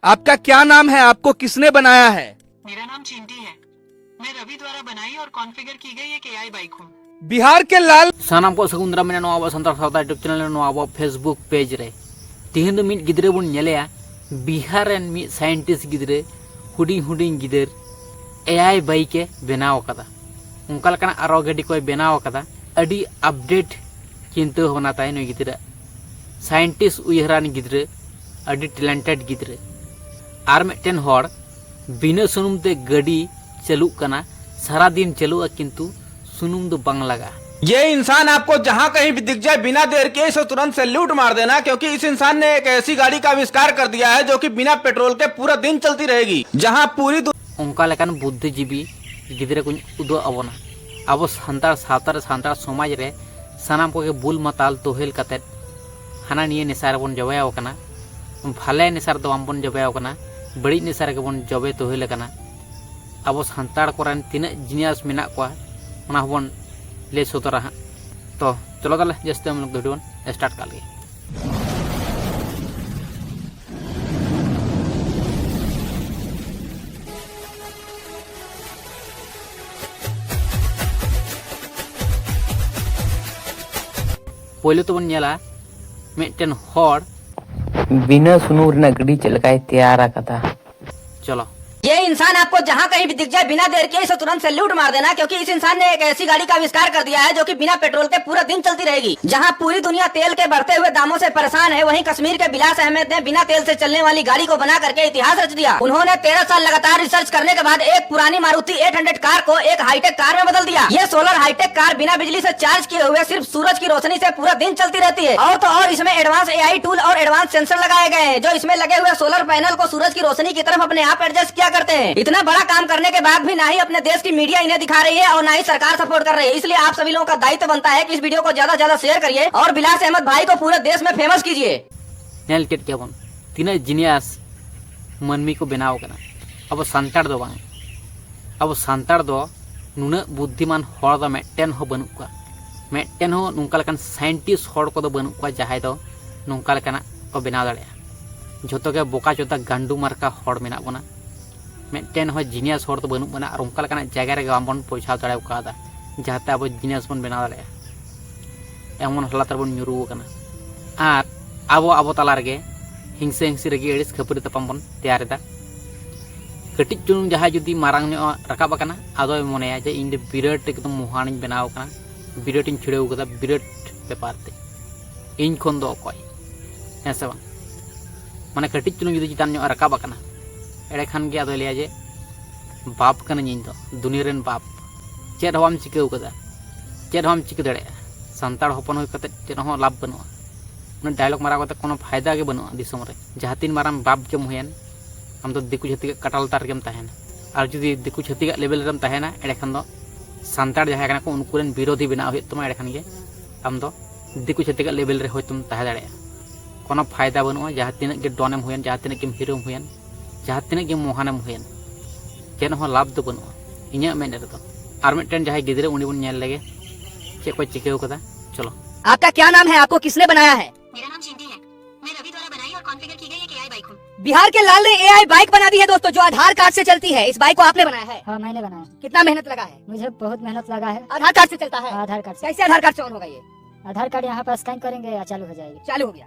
आपका क्या नाम है? आपको किसने बनाया है? मेरा नाम चिंटी है। मैं रवि द्वारा बनाई और कॉन्फ़िगर की गई एक एआई बाइक हूँ। बिहार के लाल सानाम को सगुंदरा में नवा संतार सावता यूट्यूब चैनल नवा फेसबुक पेज रे तिहिन दो मिट गिदरे बन नेलेया बिहार रेन मिट साइंटिस्ट गिदरे हुडिंग हुडिंग गिदर एआई बाइके बनाव कदा उनका लकना आरो गाड़ी को बनाव कदा अडी अपडेट चिंता होना ताई नुई गिदरे साइंटिस्ट उयहरान गिदरे अडी टैलेंटेड गिदरे आर मिटन हॉड़ बिना सुनुम ते गाड़ी चलू कना सारा दिन चलुआ किंतु सुनुम दो बंग लगा। ये इंसान आपको जहाँ कहीं भी दिख जाए बिना देर के इसे तुरंत सैल्यूट मार देना, क्योंकि इस इंसान ने एक ऐसी गाड़ी का आविष्कार कर दिया है जो कि बिना पेट्रोल के पूरा दिन चलती रहेगी, जहाँ पूरी उनका लेकिन बुद्धिजीवी गिदरे को उदो अबोना अब सानतार सावतार सानतार समाज रे सानाम को बुल मताल तोहेल कते हाना निये निसार बन जबायाव कना भाले निसार दो बन जबायाव कना बड़ी निसार के बन जबे तोहेल कना अब सानतार कोरन तिना जिनियास मेना को उना बन ले सोतरा हाँ। तो चलो ताले जैसे हम लोग वीडियो स्टार्ट कर लिए। पहले तो बन नेला मिटन हॉड़ बिना सुनूर ना गड़ी चलकाय तैयार कथा। चलो ये इंसान आपको जहाँ कहीं भी दिख जाए बिना देर के इसे तुरंत सैल्यूट मार देना, क्योंकि इस इंसान ने एक ऐसी गाड़ी का आविष्कार कर दिया है जो कि बिना पेट्रोल के पूरा दिन चलती रहेगी। जहाँ पूरी दुनिया तेल के बढ़ते हुए दामों से परेशान है, वहीं कश्मीर के बिलास अहमद ने बिना तेल से चलने वाली गाड़ी को बना करके इतिहास रच दिया। उन्होंने 13 साल लगातार रिसर्च करने के बाद एक पुरानी मारुति 800 कार को एक हाईटेक कार में बदल दिया। ये सोलर हाईटेक कार बिना बिजली से चार्ज किए हुए सिर्फ सूरज की रोशनी से पूरा दिन चलती रहती है। और तो और इसमें एडवांस एआई टूल और एडवांस सेंसर लगाए गए हैं, जो इसमें लगे हुए सोलर पैनल को सूरज की रोशनी की तरफ अपने आप एडजस्ट किया करते हैं। इतना बड़ा काम करने के बाद भी ना ही अपने देश की मीडिया इन्हें दिखा रही है और ना ही सरकार सपोर्ट कर रही है। इसलिए आप सभी लोगों का दायित्व बनता है कि इस वीडियो को ज्यादा ज्यादा शेयर करिए और बिलास अहमद भाई को पूरे देश में फेमस कीजिए। नेल केट के बन तीना जिनियास मनमी को बनाव कना अब सानतार दो बांग अब सानतार दो नुना बुद्धिमान हॉड़ दो मेटेन हो बनु का मेटेन हो नुंका लकन साइंटिस्ट हॉड़ को दो बनु का जहाय दो नुंका लकना को बनाव दाड़ेया झोतो के बोका चोता गांडू मार्का हॉड़ मेना बना मेटेन हो जिनियास हॉड़ तो बनू बना और उनका लकना जगह रे बन पहुंचा दाड़े उकादा जहाते अब जिनियास बन बनाव दाड़ेया एमन हलातर बन nyuruw कना आर आबो आबो तला रेगे हिंसे हिंसी रेगे एडिस खपरी तपम बन तैयार दा कटिज चुनुम जहां जुदी मारांग नो रकाब कना आदो मनेया जे इन बिराट एकदम मुहानी बनाव कना बिराट इन छिड़ेव कदा बिराट पेपर ते इन खन दो कोय ऐसे बा माने कटिज चुनुम जुदी चितान नो रकाब कना एड़े खान के आदो लिया जे बाप कना इन दो दुनिया रेन बाप चेद हम चिकेव कदा चेद हम चिक दड़े सानतार हपन हो कते चेद हो लाभ बनुआ उन डायलॉग मारा कते कोनो फायदा के बनुआ दिसम रे जहां तीन माराम बाप जम हुयन हम तो दिकु छति कटाल तार गेम तहन और जुदी दिकु छति लेवल रेम तहना एड़े खान दो सानतार जहां कना को उनको रेन विरोधी बनाव हे तुम एड़े खान के हम दो दिकु छति लेवल रे होय तुम तह दाड़े कोनो फायदा बनुआ जहां तीन के डोनेम हुयन जहां तीन के हीरोम हुयन जहां तीन के मोहानम हुयन चेन हो लाभ दो बनुआ इन्या मेन रे तो और मिटन जहां गिदरे उनी बन नेल लेगे चे को चिकेव कदा। चलो आपका क्या नाम है? आपको किसने बनाया है? मेरा नाम चिंटी है। मैं रवि द्वारा बनाई और कॉन्फ़िगर की गई एक एआई बाइक हूँ। बिहार के लाल ने एआई बाइक बना दी है दोस्तों, जो आधार कार्ड से चलती है। इस बाइक को आपने बनाया है? हाँ, मैंने बनाया। कितना मेहनत लगा है? मुझे बहुत मेहनत लगा है। आधार कार्ड से चलता है? आधार कार्ड से। कैसे आधार कार्ड से ऑन होगा ये? आधार कार्ड यहाँ पर स्कैन करेंगे या चालू हो जाएगी। चालू हो गया।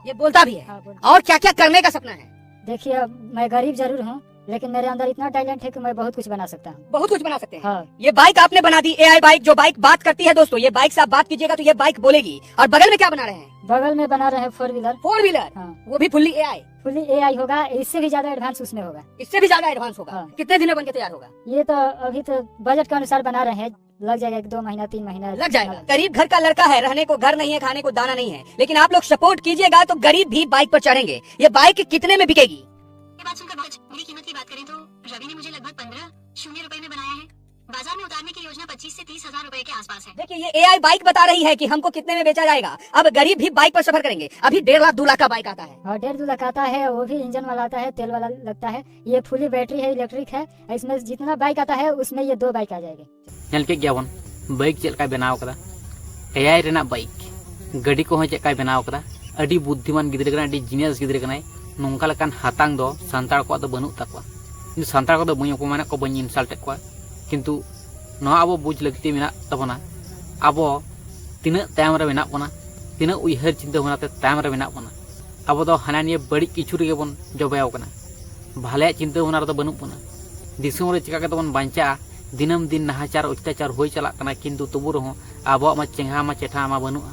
ये बोलता भी है? हाँ, बोल। और क्या क्या करने का सपना है? देखिए, मैं गरीब जरूर हूँ, लेकिन मेरे अंदर इतना टैलेंट है कि मैं बहुत कुछ बना सकता हूँ। बहुत कुछ बना सकते हैं। हाँ। ये बाइक आपने बना दी, एआई बाइक, जो बाइक बात करती है दोस्तों। ये बाइक से आप बात कीजिएगा तो ये बाइक बोलेगी। और बगल में क्या बना रहे हैं? बगल में बना रहे हैं 4 व्हीलर। 4 व्हीलर? हाँ। वो भी फुल्ली एआई? फुली एआई होगा, इससे भी ज्यादा एडवांस उसमें होगा। इससे भी ज्यादा एडवांस होगा। हाँ। कितने दिन में बन के तैयार होगा? ये तो अभी तो बजट के अनुसार बना रहे हैं, लग जाएगा 1-2 महीना 3 महीना लग जाएगा। गरीब घर का लड़का है, रहने को घर नहीं है, खाने को दाना नहीं है, लेकिन आप लोग सपोर्ट कीजिएगा तो गरीब भी बाइक पर चढ़ेंगे। ये बाइक कितने में बिकेगी? ये बात सुनकर बहुत मेरी कीमत की बात करें तो रवि ने मुझे लगभग 15 रुपए में बनाया है। बाजार में उतारने की योजना 25 से 30 हजार रुपए के आसपास है। देखिए, ये एआई बाइक बता रही है कि हमको कितने में बेचा जाएगा। अब गरीब भी बाइक पर सफर करेंगे। अभी 1.5 लाख 2 लाख का बाइक आता है। और 1.5-2 लाख आता है, वो भी इंजन वाला आता है, तेल वाला लगता है। ये फुली बैटरी है, इलेक्ट्रिक है। इसमें जितना बाइक आता है उसमें ये 2 बाइक आ जाएंगे। नेल के गया बन बाइक चलका बनाव कदा एआई रेना बाइक गाड़ी को चलका बनाव कदा अडी बुद्धिमान गिदरे कना अडी जीनियस गिदरे कना नोंका लेकान हातांग दो सांतार को दो बनू तकवा इन सांतार को दो बई अपमान को बई इंसल्ट को किंतु नवा अब बुझ लगती मेना तबना अब तीना तायम रे मेना बना तीना उयहर चिंता होनाते तायम रे मेना बना अब दो हाना निये बड़ी किछु रे बन जबायाव कना भाले चिंता होना रे बनू बना दिसुम रे चिका के तबन बांचा दिनम दिन नाहाचार अत्याचार होई चला कना किंतु तबु रहो आबो मा चेंगा मा चेठा मा बनुआ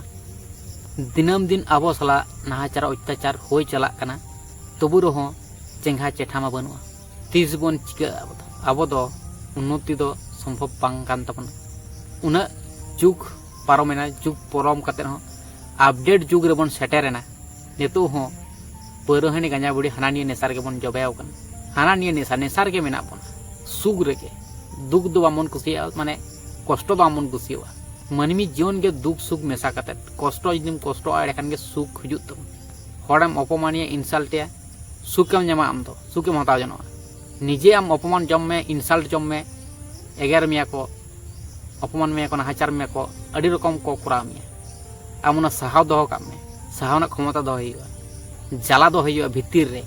दिनम दिन आबो सला नाहाचार अत्याचार होई चला कना तबु रहो चेंगा चेठा मा बनुआ तीस बन चिका आबो दो उन्नति दो संभव बांग कान तबना उना जुग पारोमेना जुग परम कते हो अपडेट जुग रे बन सेटेरेना नेतु हो परहनी गांजा बुड़ी हानानी नेसार के बन जबायाव कना हानानी नेसार के मेना बन सुग रे के दुख दो बामन कुसिया माने कष्ट दो बामन कुसिया मनमी जीवन के दुख सुख मेसा कते कष्ट जदिम कष्ट आड़े खान के सुख हजु तब हड़म अपमानिया इंसल्टिया सुखम जमा आम दो सुखम हताव जनो निजे आम अपमान जम में इंसल्ट जम में एगार मिया को अपमान मिया को नाहाचार मिया को अड़ी रकम को करा मिया आम उना साहाव दो का में साहावना क्षमता दो हइयो जाला दो हइयो भितिर रे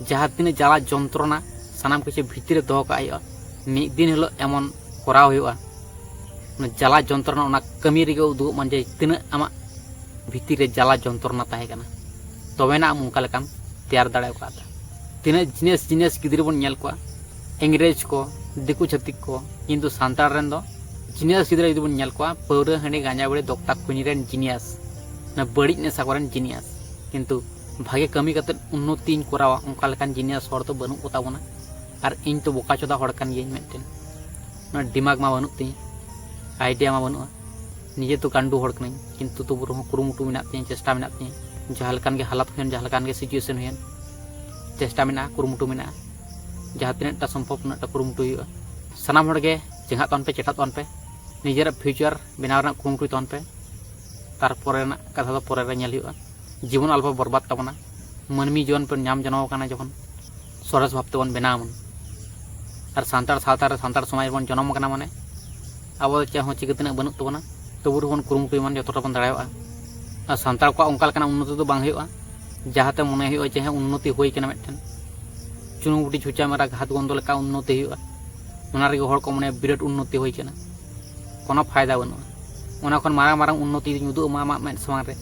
जहां तिने जाला जंत्रणा सानाम किछ भितिर दो का हइयो मिद दिन हिलो एमन कराव हुआ जाला जंत्रणा कमी रे उदुग मन जे तीना आमा भितर रे जाला जंत्रणा ताहे कना तबेना आम उनका लेकाम तैयार दाड़े का तीना जिनिस जिनिस गिद्र बन नेल को इंग्रेज को दिकु छतिक को किंतु सांतार रेन दो जिनिस गिद्र बन नेल को पौरा हंडी गांजा बड़े दोक्ता कुनी रेन जिनिस ना बड़ी ने सागरन जिनिस किंतु भागे कमी कते उन्नति करावा उनका लेकान जिनिस हर तो बनू को ताबोना और इन तो बोका चोदा हड़ कान गियां मेंटेन ना दिमाग मा बनू ती आइडिया मा बनू निजे तो कांडू हड़ कनी किंतु तो बुरो कुरुमुटु मेना ती चेष्टा मेना ती जहालकान के हालत हुन जहालकान के सिचुएशन हुन चेष्टा मेना कुरुमुटु मेना जहां तिनटा संभव नटा कुरुमुटु हुआ सनाम हड़ के जेंगा तन पे चेटा तन पे निजेरा फ्यूचर बनाव ना कुरुमुटु तन पे तार परे ना कथा तो परे रे नेल हुआ जीवन अल्प बर्बाद तबना मनमी जीवन पर नाम जनाव काना जखन सरस भावते बन बनावन और सांतार सावतार सांतार समाज बन जन्म कना माने अब चाहो चिकतना बनू तबना तबुर बन कुरुमुटु मन जतटा बन दाड़ाया और सांतार को उनका लेकाना उन्नति दो बांग हुआ जहाते मने हुआ चाहे उन्नति होई कना मेटन चुनुबुटी छुचा मेरा घात गंदो लेका उन्नति हुआ उना रे हड़ को मने बिराट उन्नति होई कना कोनो फायदा बनु उना खन मारा मारा उन्नति उदु मा मेन समान रे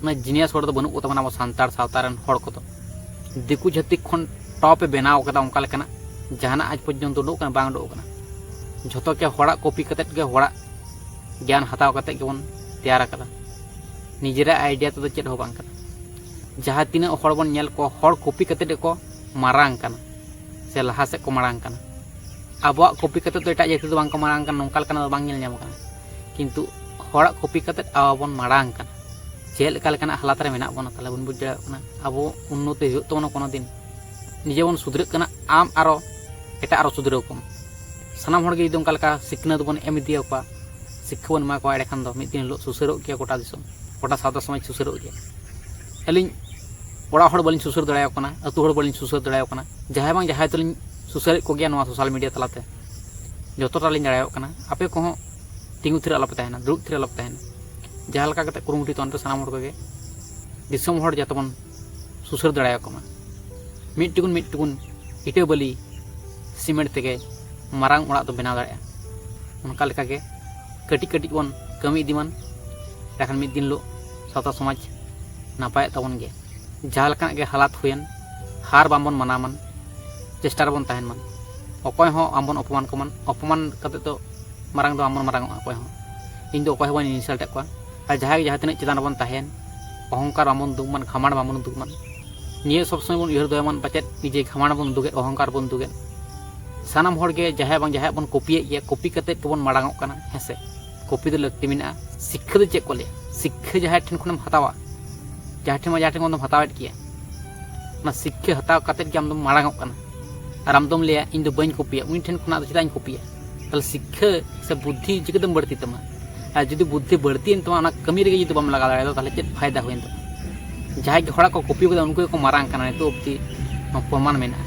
ना जिनियस हड़ तो बनू को तबना सांतार सावतारन हड़ को तो दिकु जतिक खन टॉप बनाव कदा उनका लेकाना जहाना आज पर्यंत उडो कना बांग उडो कना झतो के हड़ा कॉपी कते के हड़ा ज्ञान हताव कते के बन तैयार कदा निजेरा आइडिया तो चेद हो बांग कना जहां तीना हड़ बन नेल को हड़ कॉपी कते को मारांग कना से लहा से को मारांग कना अबवा कॉपी कते तो एटा जाति तो बांग को मारांग कना नोंका कना बांग नेल ᱧᱟᱢ कना किंतु हड़ा कॉपी कते आबन मारांग कना चेल लेकाना हालात रे मेना बना ताले बन बुझ दाड़ा अब उन्नति हुई तो कोनो दिन निजे बन सुधर कना आम आरो एटा आरो सुधरव कम सानाम हड़ गे जदि उनका लेका सिखनत बन एम दिया को शिक्षा बन मा को एडे खान दो मिद दिन लो सुसरो के गोटा दिसम गोटा सावता समाज सुसरो के अलिन ओड़ा हड़ बलिन सुसर दाड़ा कना अतु हड़ बलिन सुसर दाड़ा कना जहाय बांग जहाय तलिन सुसर को गया नवा सोशल मीडिया तलाते जतोटा लिन दाड़ा कना आपे को तिंगु थिर अलप ताहेना दुरुक थिर अलप ताहेना जहाँ लका कते कुरुमुटी तन पे सानाम हड़ के दिसम हड़ जत बन सुसर दाड़ा कमा मिट टुकुन इटे बली सीमेंट तेगे मारांग ओड़ा तो बनाव दाड़ा उनका लेका के कटी कटी बन कमी इदीमान एखान मिद दिन लो सावता समाज नापाय तबन गे जहाँ लेकान के हालात हुयन हार बामबन मानामन चेष्टा रे बन ताहेन मन अकय हो आमबन अपमान को मन अपमान कते तो मारांग दो आमबन मारांग अकय हो इन दो अकय हो बन इंसल्ट को और जहाँ तिना चितान बन ताहेन अहंकार बामन दुग मन घामाण बामन दुग मन निये सब समय बन उहर दयमन पाचे निजे घामाण बन दुगे अहंकार बन दुगे सानाम हड़ के जहाँ बांग जहाँ बन कॉपीए गया कॉपी कते तो बन मारांग कना हेसे कॉपी तो लगती मेना शिक्षा दो चेक को ले शिक्षा जहाँ ठेन खनम हतावा जहाँ ठेन बन हतावेट किया ना शिक्षा हताव कते के आम मारांग कना और आम लिया इन दो बन कॉपीया उन ठेन खना चेदा कॉपीया ताले शिक्षा से बुद्धि चिकदम बढ़ती तमा और जुदी बुद्धि बढ़ती तमा कमी रे जुदी बम लगा दाड़े ताले चेद फायदा हुई जहाँ के हड़ा को कॉपी को उनको को मारांग कना तो अब्दी प्रमाण मेना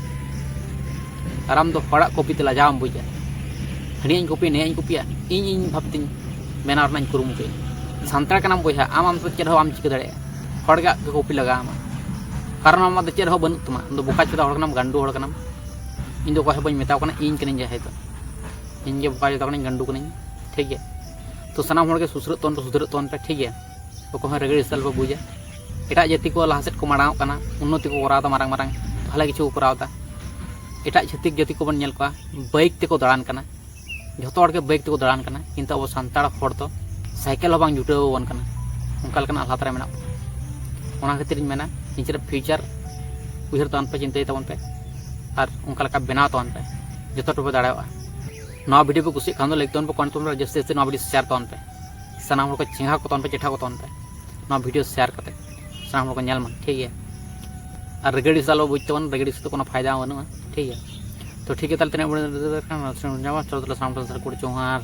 और आम दो हड़ा कॉपी ते लाजाम बुझा हनियाँ कॉपी नैया कॉपीया इन भावती बेनाव रना कुरुमुटु सांतार कनाम बोझा आम तो चेद आम चिका दाड़े हड़ के कॉपी लगा आमा कारण आम चेद हो बनू तमा बोका चुदा हड़ गांडू हड़ इन दो बी मेता इन कनी जहाँ तो इन बोका चुदा गांडू कनी ठीक है। तो सामान हड़ के सुसरत तन पे सुधरत तन पे ठीक है। तो रेगड़ी सल पे बुझा एट जाति को लहासेट को माड़ा उन्नति को करावता मारंग मारंग भले किछु करावता। एट छातिक जाति को बन बाइक तेको दाड़ान कना जो के बाइक तेको दाड़ान कना किंतु अब सानताड़ हड़ तो साइकेल बांग जुटावन कना उनका हालात रे मेना ओना खातिर मेना निजर फ्यूचर उहर तन पे चिंता तबन पे और उनका बनाव तबन पे जो टुपे दाड़ा ना वीडियो पे कुछ खान लाइक तबन पे कौन तबन जस्ते जस्ते ना वीडियो शेयर तबन पे सानाम को चेंगा को तबन पे चेठा को तबन पे ना वीडियो शेयर करते सानाम को नेल मन ठीक है। और रेगड़ी सालो बुझ तबन रेगड़ी से तो कोनो फायदा बनूआ ठीक है। तो ठीक है ताले तने चलो सामने चौहार।